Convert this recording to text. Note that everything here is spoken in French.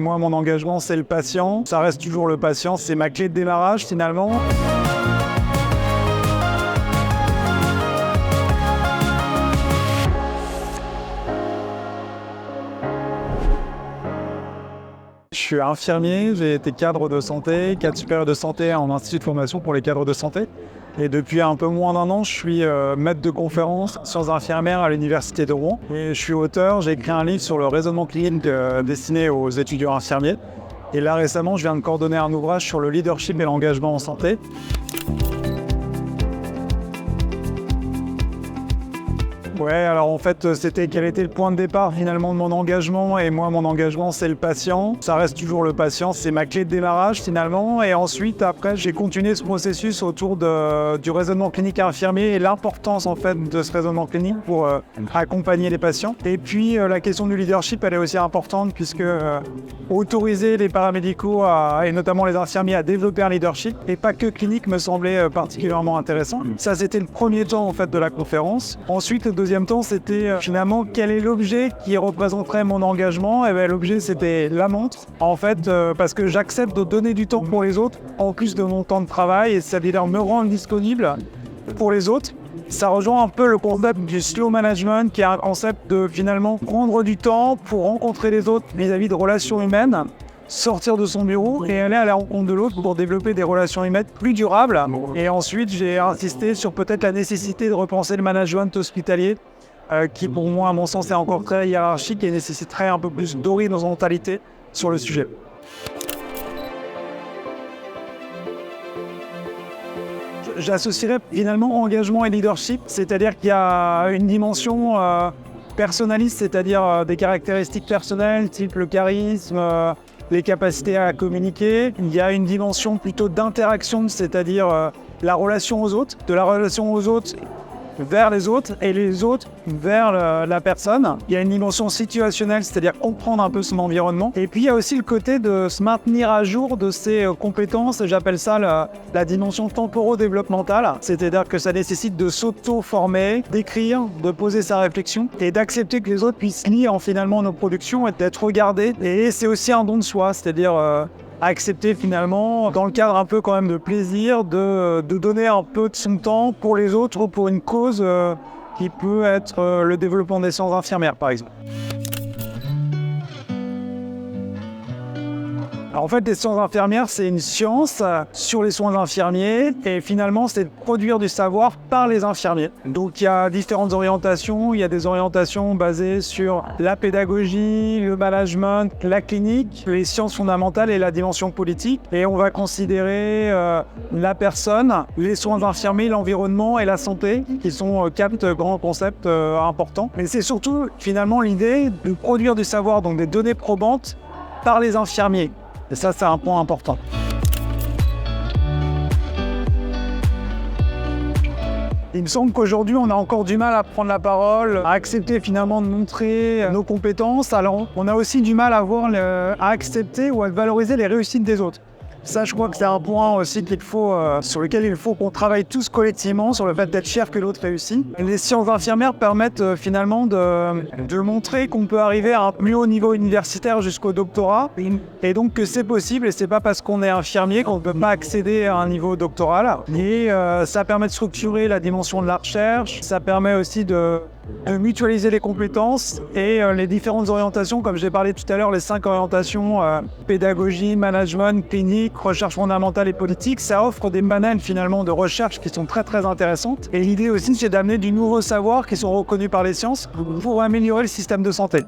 moi, mon engagement, c'est le patient. Ça reste toujours le patient, c'est ma clé de démarrage finalement. Je suis infirmier, j'ai été cadre de santé, cadre supérieur de santé en institut de formation pour les cadres de santé. Et depuis un peu moins d'1 an, je suis maître de conférence sciences infirmières à l'université de Rouen. Et je suis auteur, j'ai écrit un livre sur le raisonnement clinique destiné aux étudiants infirmiers. Et là récemment, je viens de coordonner un ouvrage sur le leadership et l'engagement en santé. Ouais, alors en fait, c'était quel était le point de départ finalement de mon engagement. Et moi, mon engagement, c'est le patient. Ça reste toujours le patient, c'est ma clé de démarrage finalement. Et ensuite, après, j'ai continué ce processus autour du raisonnement clinique infirmier et l'importance en fait de ce raisonnement clinique pour accompagner les patients. Et puis, la question du leadership, elle est aussi importante puisque autoriser les paramédicaux et notamment les infirmiers à développer un leadership et pas que clinique me semblait particulièrement intéressant. Ça, c'était le premier temps en fait de la conférence. Ensuite, le deuxième temps, c'était finalement quel est l'objet qui représenterait mon engagement. Et bien l'objet, c'était la montre. En fait, parce que j'accepte de donner du temps pour les autres, en plus de mon temps de travail, et c'est-à-dire me rendre disponible pour les autres. Ça rejoint un peu le concept du slow management, qui est un concept de finalement prendre du temps pour rencontrer les autres vis-à-vis de relations humaines, sortir de son bureau et aller à la rencontre de l'autre pour développer des relations humaines plus durables. Et ensuite, j'ai insisté sur peut-être la nécessité de repenser le management hospitalier, qui pour moi, à mon sens, est encore très hiérarchique et nécessiterait un peu plus d'horizontalité sur le sujet. J'associerais finalement engagement et leadership, c'est-à-dire qu'il y a une dimension personnaliste, c'est-à-dire des caractéristiques personnelles, type le charisme, les capacités à communiquer. Il y a une dimension plutôt d'interaction, c'est-à-dire la relation aux autres, de la relation aux autres vers les autres et les autres vers la personne. Il y a une dimension situationnelle, c'est-à-dire comprendre un peu son environnement. Et puis il y a aussi le côté de se maintenir à jour de ses compétences. J'appelle ça la dimension temporo-développementale. C'est-à-dire que ça nécessite de s'auto-former, d'écrire, de poser sa réflexion et d'accepter que les autres puissent lire finalement nos productions et d'être regardés. Et c'est aussi un don de soi, c'est-à-dire accepter finalement, dans le cadre un peu quand même de plaisir, de donner un peu de son temps pour les autres ou pour une cause qui peut être le développement des sciences infirmières par exemple. Alors en fait, les sciences infirmières, c'est une science sur les soins infirmiers et finalement, c'est de produire du savoir par les infirmiers. Donc il y a différentes orientations. Il y a des orientations basées sur la pédagogie, le management, la clinique, les sciences fondamentales et la dimension politique. Et on va considérer la personne, les soins infirmiers, l'environnement et la santé, qui sont 4 grands concepts importants. Mais c'est surtout finalement l'idée de produire du savoir, donc des données probantes, par les infirmiers. Et ça, c'est un point important. Il me semble qu'aujourd'hui, on a encore du mal à prendre la parole, à accepter finalement de montrer nos compétences. Alors, on a aussi du mal à accepter ou à valoriser les réussites des autres. Ça, je crois que c'est un point aussi sur lequel il faut qu'on travaille tous collectivement, sur le fait d'être fier que l'autre réussit. Les sciences infirmières permettent finalement de montrer qu'on peut arriver à un plus haut niveau universitaire jusqu'au doctorat, et donc que c'est possible, et c'est pas parce qu'on est infirmier qu'on ne peut pas accéder à un niveau doctoral. Et ça permet de structurer la dimension de la recherche, ça permet aussi de mutualiser les compétences et les différentes orientations, comme j'ai parlé tout à l'heure, les 5 orientations, pédagogie, management, clinique, recherche fondamentale et politique, ça offre des panels finalement de recherche qui sont très très intéressantes. Et l'idée aussi, c'est d'amener du nouveau savoir qui sont reconnus par les sciences pour améliorer le système de santé.